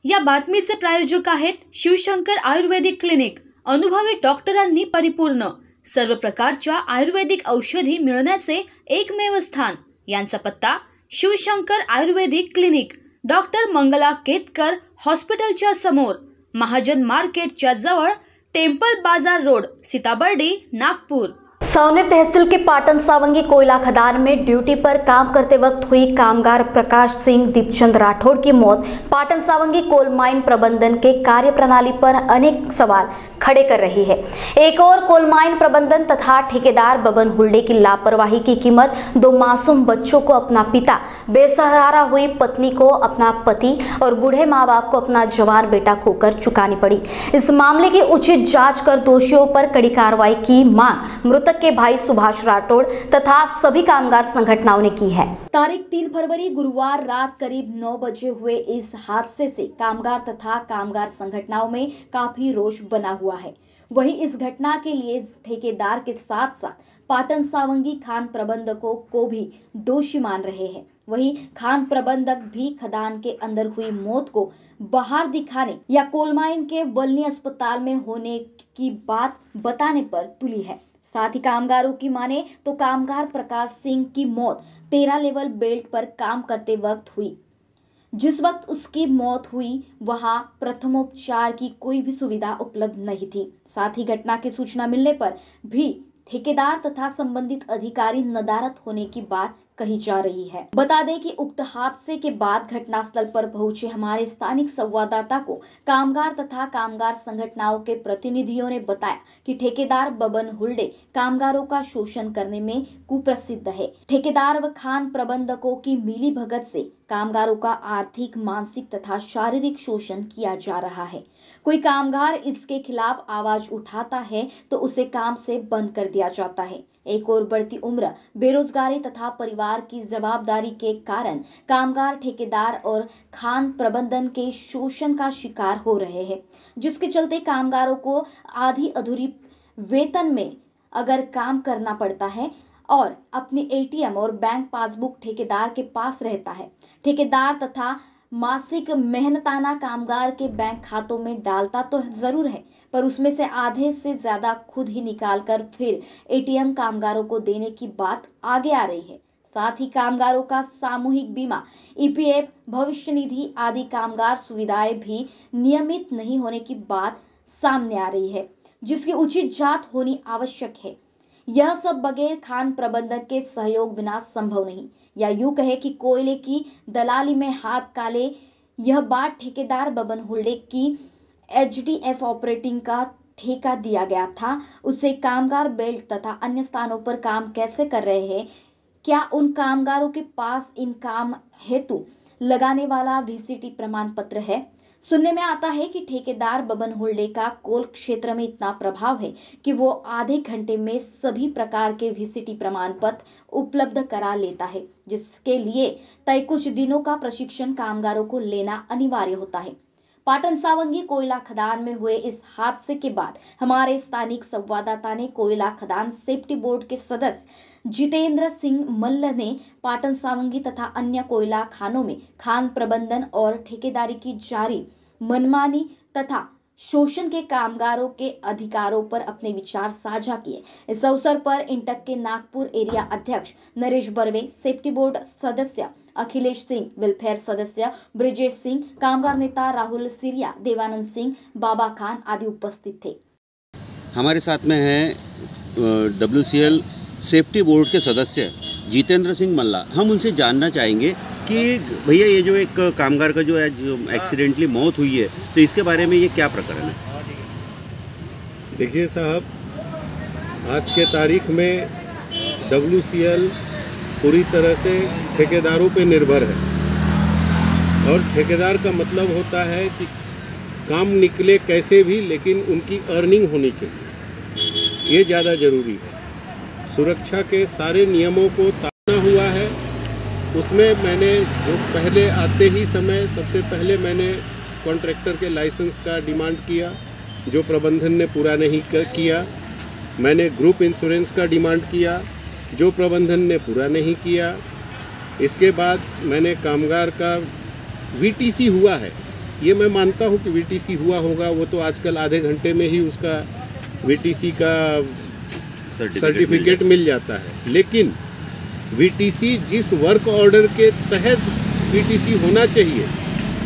या बातमीचे प्रायोजक आहेत शिवशंकर आयुर्वेदिक क्लिनिक। अनुभवी डॉक्टरांनी परिपूर्ण सर्व प्रकारच्या आयुर्वेदिक औषधी मिळण्याचे एकमेव स्थान। यांचा पत्ता शिवशंकर आयुर्वेदिक क्लिनिक, डॉक्टर मंगला केतकर हॉस्पिटलच्या समोर, महाजन मार्केटच्या जवळ, टेम्पल बाजार रोड, सीताबर्डी, नागपुर। सावनेर तहसील के पाटन सावंगी कोयला खदान में ड्यूटी पर काम करते वक्त हुई कामगार प्रकाश सिंह दीपचंद राठौड़ की मौत पाटन सावंगी कोल माइन प्रबंधन के कार्यप्रणाली पर अनेक सवाल खड़े कर रही है। एक और कोल माइन प्रबंधन तथा ठेकेदार बबन हुल्डे की लापरवाही की कीमत 2 मासूम बच्चों को अपना पिता, बेसहारा हुई पत्नी को अपना पति और बूढ़े माँ बाप को अपना जवान बेटा खोकर चुकानी पड़ी। इस मामले की उचित जांच कर दोषियों पर कड़ी कार्रवाई की मांग मृतक के भाई सुभाष राठौड़ तथा सभी कामगार संगठनों ने की है। तारीख 3 फरवरी गुरुवार रात करीब 9 बजे हुए इस हादसे से कामगार तथा कामगार संगठनों में काफी रोष बना हुआ है। वहीं इस घटना के लिए ठेकेदार के साथ साथ पाटन सावंगी खान प्रबंधकों को भी दोषी मान रहे हैं। वहीं खान प्रबंधक भी खदान के अंदर हुई मौत को बाहर दिखाने या कोल माइन के वलनी अस्पताल में होने की बात बताने पर तुली है। साथ ही कामगारों की माने तो कामगार प्रकाश सिंह की मौत 13 लेवल बेल्ट पर काम करते वक्त हुई। जिस वक्त उसकी मौत हुई वहां प्रथमोपचार की कोई भी सुविधा उपलब्ध नहीं थी। साथ ही घटना की सूचना मिलने पर भी ठेकेदार तथा संबंधित अधिकारी नदारद होने की बात कही जा रही है। बता दें कि उक्त हादसे के बाद घटनास्थल पर पहुंचे हमारे स्थानिक संवाददाता को कामगार तथा कामगार संगठनों के प्रतिनिधियों ने बताया कि ठेकेदार बबन हुल्डे कामगारों का शोषण करने में कुप्रसिद्ध है। ठेकेदार व खान प्रबंधकों की मिलीभगत से कामगारों का आर्थिक, मानसिक तथा शारीरिक शोषण किया जा रहा है। कोई कामगार इसके खिलाफ आवाज उठाता है तो उसे काम से बंद कर दिया जाता है। एक और बढ़ती उम्र, बेरोजगारी तथा परिवार की जवाबदारी के कारण कामगार ठेकेदार और खान प्रबंधन के शोषण का शिकार हो रहे हैं, जिसके चलते कामगारों को आधी अधूरी वेतन में अगर काम करना पड़ता है और अपनी एटीएम और बैंक पासबुक ठेकेदार के पास रहता है। ठेकेदार तथा मासिक मेहनताना कामगार के बैंक खातों में डालता तो जरूर है, पर उसमें से आधे से ज्यादा खुद ही निकालकर फिर एटीएम कामगारों को देने की बात आगे आ रही है। साथ ही कामगारों का सामूहिक बीमा, ईपीएफ, भविष्य निधि आदि कामगार सुविधाएं भी नियमित नहीं होने की बात सामने आ रही है, जिसकी उचित जांच होनी आवश्यक है। यह सब बगैर खान प्रबंधक के सहयोग बिना संभव नहीं, या यूं कहे कि कोयले की दलाली में हाथ काले। यह बात ठेकेदार बबन हुल्डे की एचडीएफ ऑपरेटिंग का ठेका दिया गया था, उसे कामगार बेल्ट तथा अन्य स्थानों पर काम कैसे कर रहे हैं, क्या उन कामगारों के पास इन काम हेतु लगाने वाला वीसीटी प्रमाण पत्र है। सुनने में आता है कि ठेकेदार बबन हुल्डे का कोल क्षेत्र में इतना प्रभाव है कि वो आधे घंटे में सभी प्रकार के वीसीटी प्रमाण पत्र उपलब्ध करा लेता है, जिसके लिए तय कुछ दिनों का प्रशिक्षण कामगारों को लेना अनिवार्य होता है। पाटन सावंगी कोयला खदान में हुए इस हादसे के बाद हमारे स्थानिक संवाददाता ने कोयला खदान सेफ्टी बोर्ड के सदस्य जितेंद्र सिंह मल्ल ने पाटन सावंगी तथा अन्य कोयला खानों में खान प्रबंधन और ठेकेदारी की जारी मनमानी तथा शोषण के कामगारों के अधिकारों पर अपने विचार साझा किए। इस अवसर पर इंटक के नागपुर एरिया अध्यक्ष नरेश बर्वे, सेफ्टी बोर्ड सदस्य अखिलेश सिंह, वेलफेयर सदस्य ब्रिजेश सिंह, कामगार नेता राहुल सिरिया, देवानंद सिंह, बाबा खान आदि उपस्थित थे। हमारे साथ में हैं WCL सेफ्टी बोर्ड के सदस्य जितेंद्र सिंह मल्ला। हम उनसे जानना चाहेंगे कि भैया ये जो एक कामगार का जो एक्सीडेंटली मौत हुई है, तो इसके बारे में ये क्या प्रकरण है। देखिए साहब, आज के तारीख में WCL पूरी तरह से ठेकेदारों पे निर्भर है, और ठेकेदार का मतलब होता है कि काम निकले कैसे भी, लेकिन उनकी अर्निंग होनी चाहिए, ये ज़्यादा ज़रूरी है। सुरक्षा के सारे नियमों को ताना हुआ है। उसमें मैंने जो पहले आते ही समय सबसे पहले मैंने कॉन्ट्रैक्टर के लाइसेंस का डिमांड किया, जो प्रबंधन ने पूरा नहीं किया। मैंने ग्रुप इंश्योरेंस का डिमांड किया, जो प्रबंधन ने पूरा नहीं किया। इसके बाद मैंने कामगार का VTC हुआ है, ये मैं मानता हूँ कि वीटीसी हुआ होगा, वो तो आजकल आधे घंटे में ही उसका वीटीसी का सर्टिफिकेट मिल जाता है। लेकिन वीटीसी जिस वर्क ऑर्डर के तहत वीटीसी होना चाहिए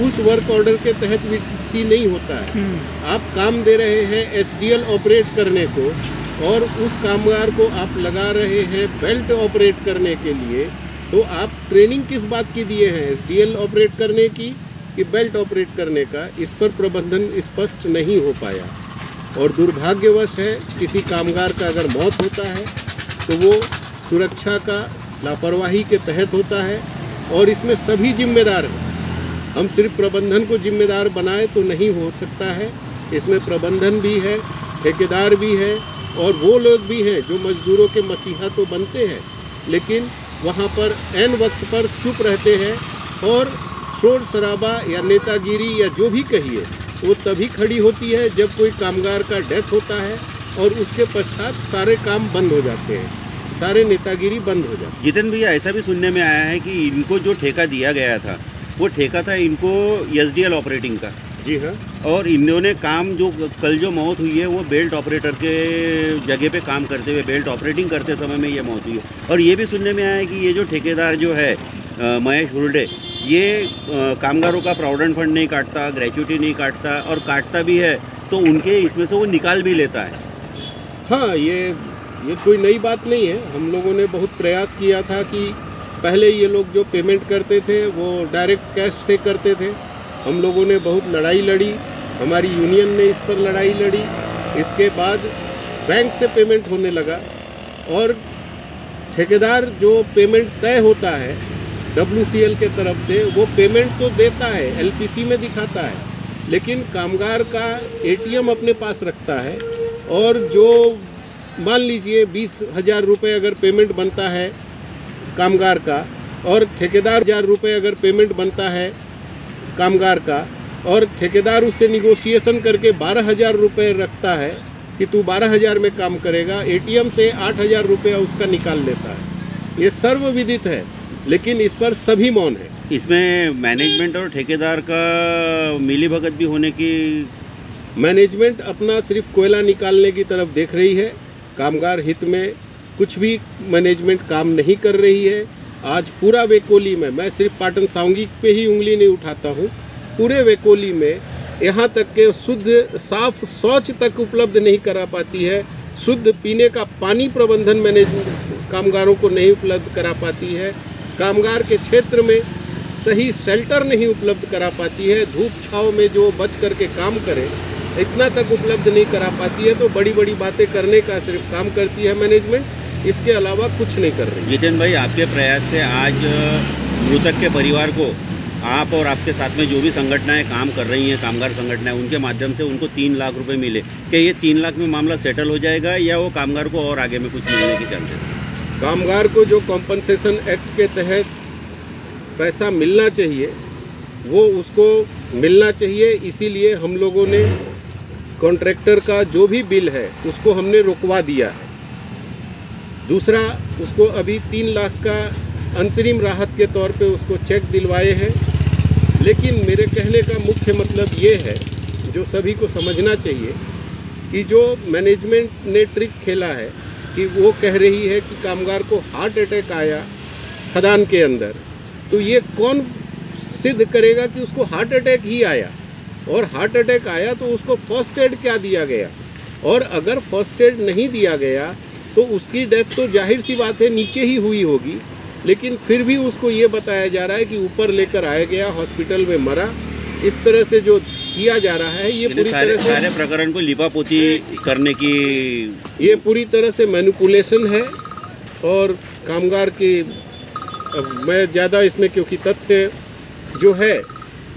उस वर्क ऑर्डर के तहत वीटीसी नहीं होता है। आप काम दे रहे हैं एसडीएल ऑपरेट करने को और उस कामगार को आप लगा रहे हैं बेल्ट ऑपरेट करने के लिए, तो आप ट्रेनिंग किस बात की दिए हैं, एसडीएल ऑपरेट करने की कि बेल्ट ऑपरेट करने का? इस पर प्रबंधन स्पष्ट नहीं हो पाया और दुर्भाग्यवश है किसी कामगार का अगर मौत होता है तो वो सुरक्षा का लापरवाही के तहत होता है और इसमें सभी जिम्मेदार हैं। हम सिर्फ प्रबंधन को जिम्मेदार बनाए तो नहीं हो सकता है, इसमें प्रबंधन भी है, ठेकेदार भी है और वो लोग भी हैं जो मजदूरों के मसीहा तो बनते हैं लेकिन वहाँ पर ऐन वक्त पर चुप रहते हैं और शोर शराबा या नेतागिरी या जो भी कहिए वो तभी खड़ी होती है जब कोई कामगार का डेथ होता है और उसके पश्चात सारे काम बंद हो जाते हैं, सारे नेतागिरी बंद हो जाती है। जितेंद्र भैया, ऐसा भी सुनने में आया है कि इनको जो ठेका दिया गया था वो ठेका था इनको एसडीएल ऑपरेटिंग का। जी हाँ। और इन्होंने काम जो कल जो मौत हुई है वो बेल्ट ऑपरेटर के जगह पे काम करते हुए, बेल्ट ऑपरेटिंग करते समय में ये मौत हुई है। और ये भी सुनने में आया है कि ये जो ठेकेदार जो है महेश हुरडे, ये कामगारों का प्रोविडेंट फंड नहीं काटता, ग्रेच्युटी नहीं काटता और काटता भी है तो उनके इसमें से वो निकाल भी लेता है। हाँ, ये कोई नई बात नहीं है। हम लोगों ने बहुत प्रयास किया था कि पहले ये लोग जो पेमेंट करते थे वो डायरेक्ट कैश से करते थे। हम लोगों ने बहुत लड़ाई लड़ी, हमारी यूनियन ने इस पर लड़ाई लड़ी। इसके बाद बैंक से पेमेंट होने लगा और ठेकेदार जो पेमेंट तय होता है WCL के तरफ से वो पेमेंट तो देता है, LPC में दिखाता है, लेकिन कामगार का ATM अपने पास रखता है और जो मान लीजिए 20,000 रुपये अगर पेमेंट बनता है कामगार का और ठेकेदार 1,000 रुपये अगर पेमेंट बनता है कामगार का और ठेकेदार उससे निगोशिएशन करके 12,000 रुपये रखता है कि तू 12,000 में काम करेगा, ATM से 8,000 रुपया उसका निकाल लेता है। ये सर्वविदित है, लेकिन इस पर सभी मौन है। इसमें मैनेजमेंट और ठेकेदार का मिलीभगत भी होने की। मैनेजमेंट अपना सिर्फ कोयला निकालने की तरफ देख रही है, कामगार हित में कुछ भी मैनेजमेंट काम नहीं कर रही है। आज पूरा वेकोली में, मैं सिर्फ पाटन सावंगी पे ही उंगली नहीं उठाता हूँ, पूरे वेकोली में यहाँ तक के शुद्ध साफ शौच तक उपलब्ध नहीं करा पाती है, शुद्ध पीने का पानी प्रबंधन मैनेजमेंट कामगारों को नहीं उपलब्ध करा पाती है, कामगार के क्षेत्र में सही शेल्टर नहीं उपलब्ध करा पाती है, धूप छाँव में जो बच करके काम करे इतना तक उपलब्ध नहीं करा पाती है। तो बड़ी बड़ी बातें करने का सिर्फ काम करती है मैनेजमेंट, इसके अलावा कुछ नहीं कर रही। जितेंद्र भाई, आपके प्रयास से आज मृतक के परिवार को आप और आपके साथ में जो भी संगठनाएं काम कर रही हैं, कामगार संगठनाएं, उनके माध्यम से उनको 3 लाख रुपए मिले, क्या ये 3 लाख में मामला सेटल हो जाएगा या वो कामगार को और आगे में कुछ मिलने की चांसेस? कामगार को जो कॉम्पनसेशन एक्ट के तहत पैसा मिलना चाहिए वो उसको मिलना चाहिए। इसीलिए हम लोगों ने कॉन्ट्रैक्टर का जो भी बिल है उसको हमने रुकवा दिया है। दूसरा, उसको अभी 3 लाख का अंतरिम राहत के तौर पे उसको चेक दिलवाए हैं। लेकिन मेरे कहने का मुख्य मतलब ये है, जो सभी को समझना चाहिए, कि जो मैनेजमेंट ने ट्रिक खेला है कि वो कह रही है कि कामगार को हार्ट अटैक आया खदान के अंदर, तो ये कौन सिद्ध करेगा कि उसको हार्ट अटैक ही आया? और हार्ट अटैक आया तो उसको फर्स्ट एड क्या दिया गया? और अगर फर्स्ट एड नहीं दिया गया तो उसकी डेथ तो जाहिर सी बात है नीचे ही हुई होगी, लेकिन फिर भी उसको ये बताया जा रहा है कि ऊपर लेकर आया गया, हॉस्पिटल में मरा। इस तरह से जो किया जा रहा है ये पूरी तरह से सारे प्रकरण को लिपापोती करने की, ये पूरी तरह से मैनिपुलेशन है। और कामगार की, मैं ज़्यादा इसमें, क्योंकि तथ्य जो है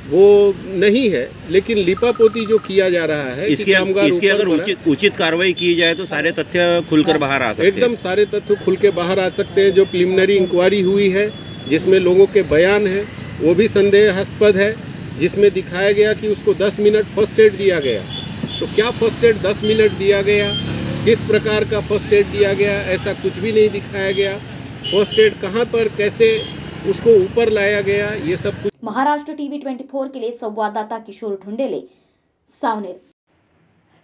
वो नहीं है, लेकिन लिपापोती जो किया जा रहा है इसकी अगर उचित कार्रवाई की जाए तो सारे तथ्य खुलकर बाहर आ सकते हैं। एकदम सारे तथ्य खुल के बाहर आ सकते हैं। जो प्रिलिमिनरी इंक्वायरी हुई है जिसमें लोगों के बयान हैं वो भी संदेहास्पद है, जिसमें दिखाया गया कि उसको 10 मिनट फर्स्ट एड दिया गया। तो क्या फर्स्ट एड 10 मिनट दिया गया, किस प्रकार का फर्स्ट एड दिया गया, ऐसा कुछ भी नहीं दिखाया गया। फर्स्ट एड कहाँ पर कैसे उसको ऊपर लाया गया, ये सब कुछ महाराष्ट्र टीवी 24 के लिए संवाददाता किशोर ढुंडेले, सावनेर।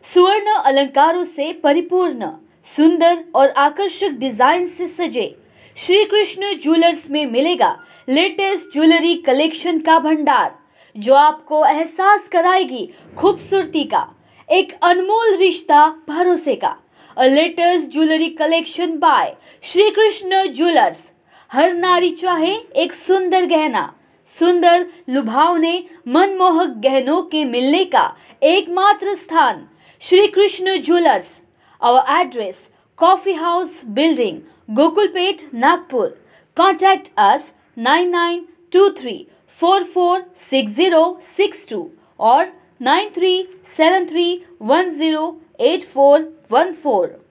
स्वर्ण अलंकारों से परिपूर्ण, सुंदर और आकर्षक डिजाइन से सजे श्री कृष्ण ज्वेलर्स में मिलेगा लेटेस्ट ज्वेलरी कलेक्शन का भंडार, जो आपको एहसास कराएगी खूबसूरती का एक अनमोल रिश्ता भरोसे का। Latest jewellery collection by Shri Krishna jewellers. हर नारी चाहे एक सुंदर गहना, सुंदर लुभावने मनमोहक गहनों के मिलने का एकमात्र स्थान Shri Krishna jewellers. Our address coffee house building, Gokulpet, Nagpur. Contact us 9923446062 or 9373108414.